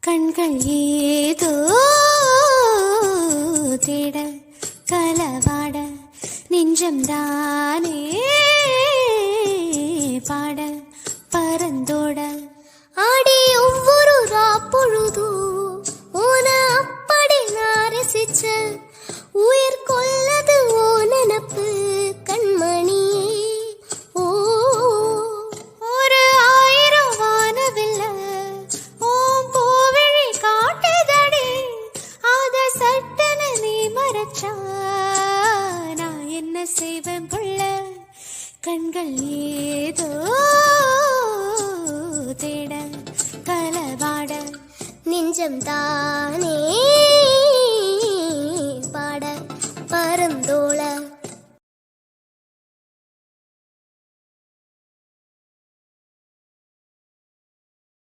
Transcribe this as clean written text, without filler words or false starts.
கண்கள் ஏதோ தேட கலவாட நெஞ்சம் தானே பாட பரந்தோட ஆடி ஒவ்வொரு ராப்பொழுதோ ஓன அப்படி நான் ரசிச்ச உயிர் கொள்ளது ஓ நினப்பு கண்மணியே. ஓ ஒரு ஆயிரம் வானவில்ல ஓம் பூவிழி காட்டுதடி அத சட்டன நீ மறைச்சா நான் என்ன செய்வேன் புள்ள. கண்கள் ஏதோ தேட கலவாட நெஞ்சம் தான்